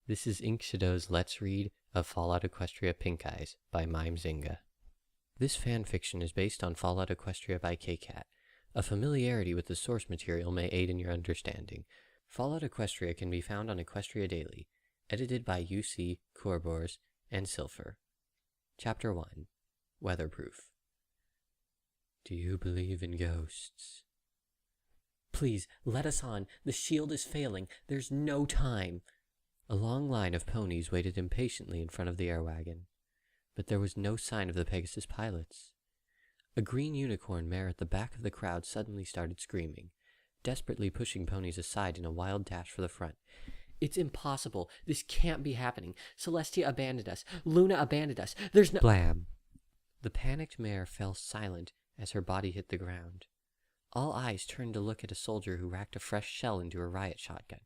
This is Ink Shedoze Let's Read of Fallout Equestria Pink Eyes by MimeZinga. This fanfiction is based on Fallout Equestria by KCat. A familiarity with the source material may aid in your understanding. Fallout Equestria can be found on Equestria Daily, edited by UC, Corbors, and Silfer. Chapter 1. Weatherproof. Do you believe in ghosts? Please, let us on. The shield is failing. There's no time. A long line of ponies waited impatiently in front of the air wagon, but there was no sign of the Pegasus pilots. A green unicorn mare at the back of the crowd suddenly started screaming, desperately pushing ponies aside in a wild dash for the front. It's impossible. This can't be happening. Celestia abandoned us. Luna abandoned us. There's no— Blam! The panicked mare fell silent as her body hit the ground. All eyes turned to look at a soldier who racked a fresh shell into a riot shotgun.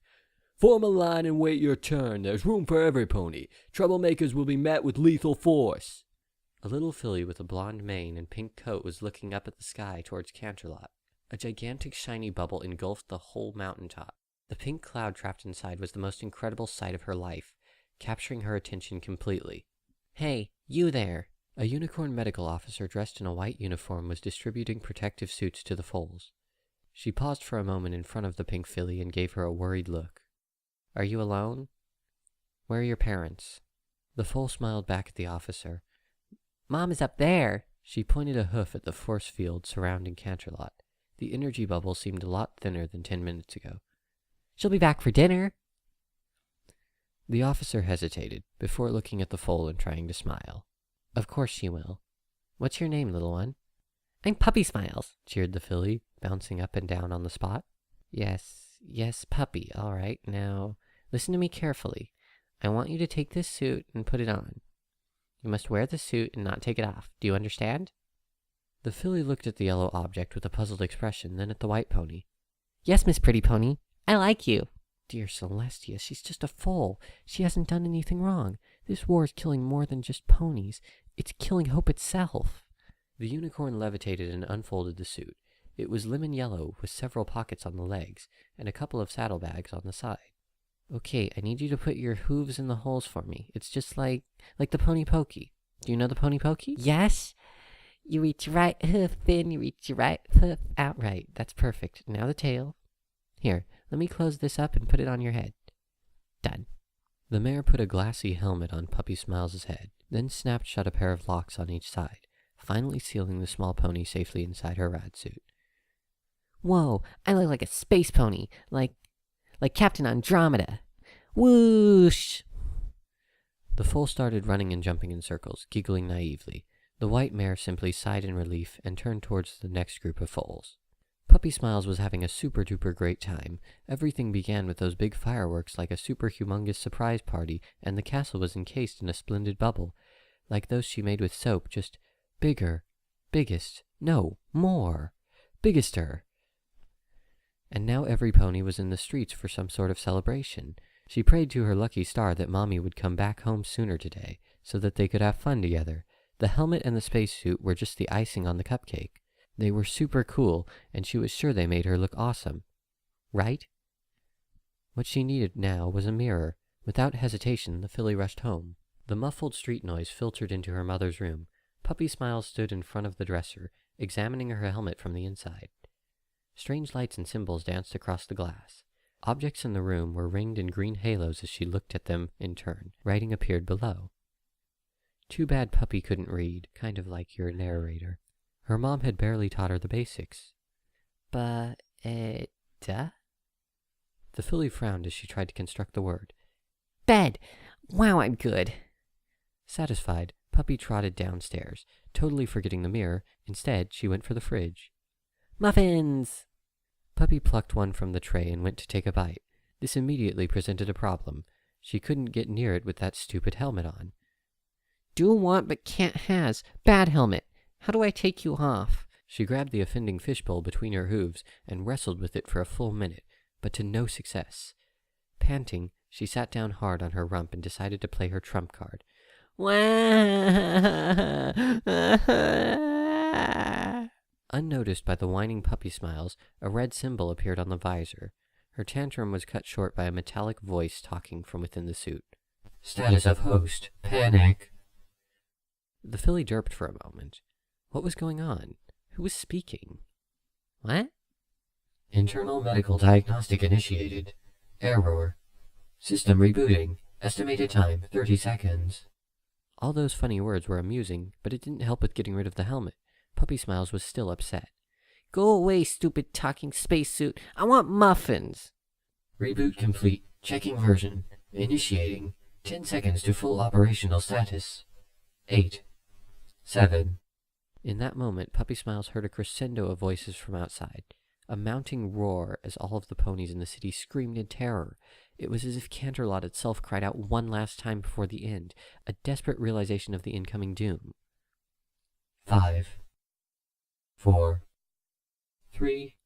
Form a line and wait your turn. There's room for every pony. Troublemakers will be met with lethal force. A little filly with a blonde mane and pink coat was looking up at the sky towards Canterlot. A gigantic shiny bubble engulfed the whole mountaintop. The pink cloud trapped inside was the most incredible sight of her life, capturing her attention completely. Hey, you there! A unicorn medical officer dressed in a white uniform was distributing protective suits to the foals. She paused for a moment in front of the pink filly and gave her a worried look. Are you alone? Where are your parents? The foal smiled back at the officer. Mom is up there. She pointed a hoof at the force field surrounding Canterlot. The energy bubble seemed a lot thinner than 10 minutes ago. She'll be back for dinner. The officer hesitated before looking at the foal and trying to smile. Of course she will. What's your name, little one? I'm PuppySmiles, cheered the filly, bouncing up and down on the spot. Yes, Puppy, all right. Now, listen to me carefully. I want you to take this suit and put it on. You must wear the suit and not take it off. Do you understand? The filly looked at the yellow object with a puzzled expression, then at the white pony. Yes, Miss Pretty Pony. I like you. Dear Celestia, she's just a foal. She hasn't done anything wrong. This war is killing more than just ponies. It's killing hope itself. The unicorn levitated and unfolded the suit. It was lemon yellow with several pockets on the legs and a couple of saddlebags on the side. Okay, I need you to put your hooves in the holes for me. It's just like the pony pokey. Do you know the pony pokey? Yes. You reach your right hoof in, you reach your right hoof out. Right, that's perfect. Now the tail. Here, let me close this up and put it on your head. Done. The mare put a glassy helmet on PuppySmiles' head, then snapped shut a pair of locks on each side, finally sealing the small pony safely inside her rad suit. Whoa, I look like a space pony, like Captain Andromeda. Whoosh! The foal started running and jumping in circles, giggling naively. The white mare simply sighed in relief and turned towards the next group of foals. PuppySmiles was having a super-duper great time. Everything began with those big fireworks like a super-humongous surprise party, and the castle was encased in a splendid bubble, like those she made with soap, just bigger, biggest, no, more, biggester. And now every pony was in the streets for some sort of celebration. She prayed to her lucky star that Mommy would come back home sooner today, so that they could have fun together. The helmet and the spacesuit were just the icing on the cupcake. They were super cool, and she was sure they made her look awesome. Right? What she needed now was a mirror. Without hesitation, the filly rushed home. The muffled street noise filtered into her mother's room. PuppySmiles stood in front of the dresser, examining her helmet from the inside. Strange lights and symbols danced across the glass. Objects in the room were ringed in green halos as she looked at them in turn. Writing appeared below. Too bad Puppy couldn't read, kind of like your narrator. Her mom had barely taught her the basics. The filly frowned as she tried to construct the word. Bed! Wow, I'm good! Satisfied, Puppy trotted downstairs, totally forgetting the mirror. Instead, she went for the fridge. Muffins! Puppy plucked one from the tray and went to take a bite. This immediately presented a problem. She couldn't get near it with that stupid helmet on. Do want but can't has. Bad helmet. How do I take you off? She grabbed the offending fishbowl between her hooves and wrestled with it for a full minute, but to no success. Panting, she sat down hard on her rump and decided to play her trump card. Unnoticed by the whining PuppySmiles, a red symbol appeared on the visor. Her tantrum was cut short by a metallic voice talking from within the suit. Status of host. Panic. The filly derped for a moment. What was going on? Who was speaking? What? Internal medical diagnostic initiated. Error. System rebooting. Estimated time 30 seconds. All those funny words were amusing, but it didn't help with getting rid of the helmet. PuppySmiles was still upset. Go away, stupid talking spacesuit. I want muffins. Reboot complete. Checking version. Initiating. 10 seconds to full operational status. 8. 7. In that moment, PuppySmiles heard a crescendo of voices from outside. A mounting roar as all of the ponies in the city screamed in terror. It was as if Canterlot itself cried out one last time before the end, a desperate realization of the incoming doom. 5. 4. 3.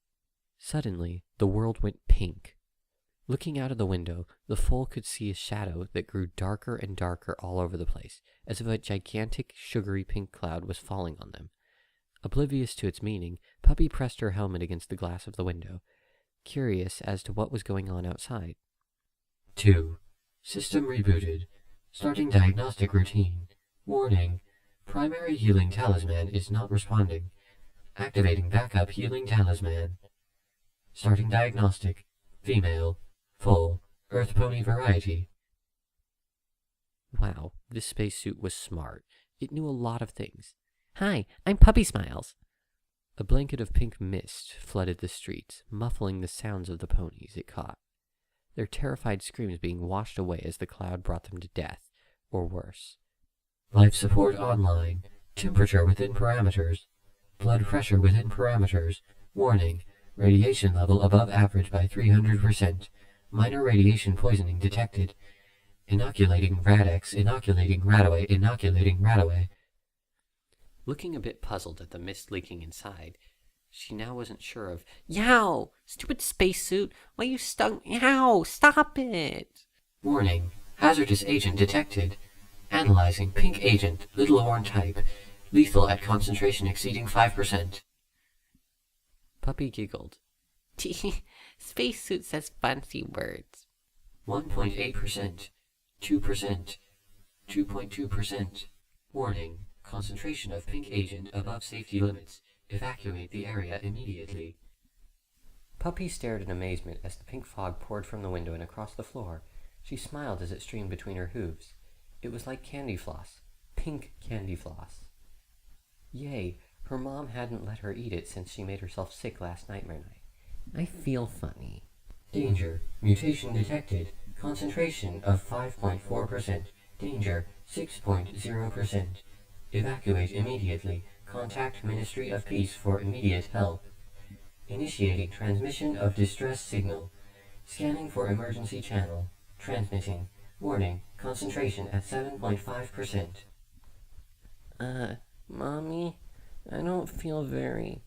Suddenly, the world went pink. Looking out of the window, the foal could see a shadow that grew darker and darker all over the place, as if a gigantic, sugary pink cloud was falling on them. Oblivious to its meaning, Puppy pressed her helmet against the glass of the window, curious as to what was going on outside. 2. System rebooted. Starting diagnostic routine. Warning. Primary healing talisman is not responding. Activating backup healing talisman. Starting diagnostic. Female. Full. Earth pony variety. Wow, this spacesuit was smart. It knew a lot of things. Hi, I'm PuppySmiles. A blanket of pink mist flooded the streets, muffling the sounds of the ponies it caught, their terrified screams being washed away as the cloud brought them to death, or worse. Life support online. Temperature within parameters. Blood pressure within parameters. Warning. Radiation level above average by 300%. Minor radiation poisoning detected. Inoculating Radex. Inoculating Radaway. Inoculating Radaway. Looking a bit puzzled at the mist leaking inside, she now wasn't sure of, Yow! Stupid spacesuit! Why you stung? Yow! Stop it! Warning. Hazardous agent detected. Analyzing pink agent, little horn type. Lethal at concentration exceeding 5%. Puppy giggled. Spacesuit says fancy words. 1.8%. 2%. 2.2%. Warning. Concentration of pink agent above safety limits. Evacuate the area immediately. Puppy stared in amazement as the pink fog poured from the window and across the floor. She smiled as it streamed between her hooves. It was like candy floss. Pink candy floss. Yay, her mom hadn't let her eat it since she made herself sick last nightmare night. I feel funny. Danger. Mutation detected. Concentration of 5.4%. Danger 6.0%. Evacuate immediately. Contact Ministry of Peace for immediate help. Initiating transmission of distress signal. Scanning for emergency channel. Transmitting. Warning. Concentration at 7.5%. Mommy, I don't feel very...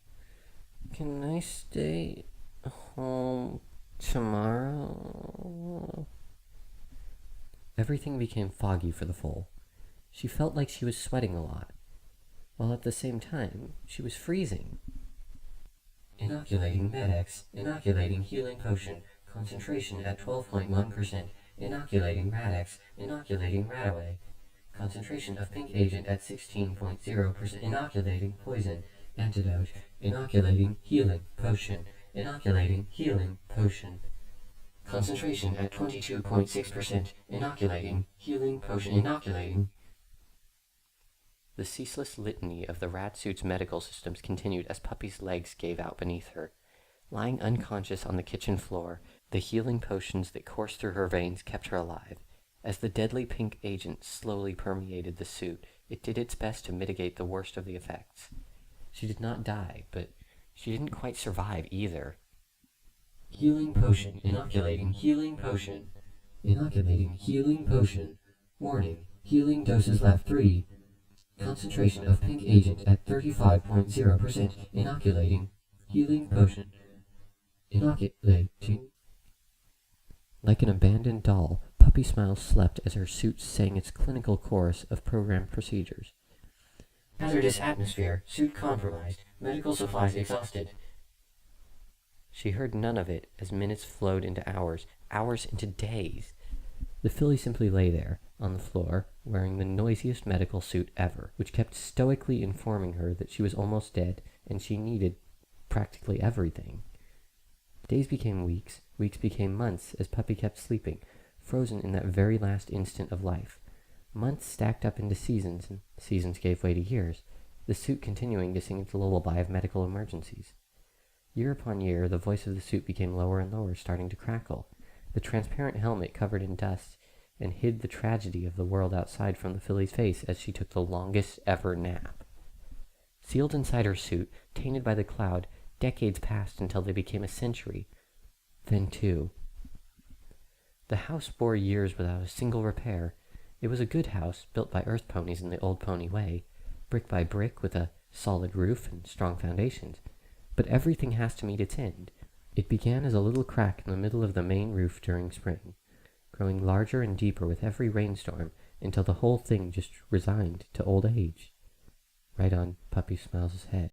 Can I stay home tomorrow? Everything became foggy for the foal. She felt like she was sweating a lot, while at the same time, she was freezing. Inoculating Medex. Inoculating healing potion. Concentration at 12.1%. Inoculating Radex. Inoculating Radaway. Concentration of pink agent at 16.0%. Inoculating poison. Antidote. Inoculating healing potion. Inoculating healing potion. Concentration at 22.6%. Inoculating healing potion. Inoculating. The ceaseless litany of the rat suit's medical systems continued as Puppy's legs gave out beneath her. Lying unconscious on the kitchen floor, the healing potions that coursed through her veins kept her alive. As the deadly pink agent slowly permeated the suit, it did its best to mitigate the worst of the effects. She did not die, but she didn't quite survive either. Healing potion. Inoculating healing potion. Inoculating healing potion. Warning. Healing doses left 3. Concentration of pink agent at 35.0%. Inoculating healing potion. Inoculating. Like an abandoned doll, PuppySmiles slept as her suit sang its clinical chorus of programmed procedures. Hazardous atmosphere. Suit compromised. Medical supplies exhausted. She heard none of it as minutes flowed into hours, hours into days. The filly simply lay there, on the floor, wearing the noisiest medical suit ever, which kept stoically informing her that she was almost dead, and she needed practically everything. Days became weeks, weeks became months, as Puppy kept sleeping, frozen in that very last instant of life. Months stacked up into seasons, and seasons gave way to years, the suit continuing to sing its lullaby of medical emergencies. Year upon year, the voice of the suit became lower and lower, starting to crackle. The transparent helmet covered in dust and hid the tragedy of the world outside from the filly's face as she took the longest ever nap. Sealed inside her suit, tainted by the cloud, decades passed until they became a century. Then two. The house bore years without a single repair. It was a good house, built by earth ponies in the old pony way, brick by brick with a solid roof and strong foundations. But everything has to meet its end. It began as a little crack in the middle of the main roof during spring, growing larger and deeper with every rainstorm until the whole thing just resigned to old age. Right on PuppySmiles' head.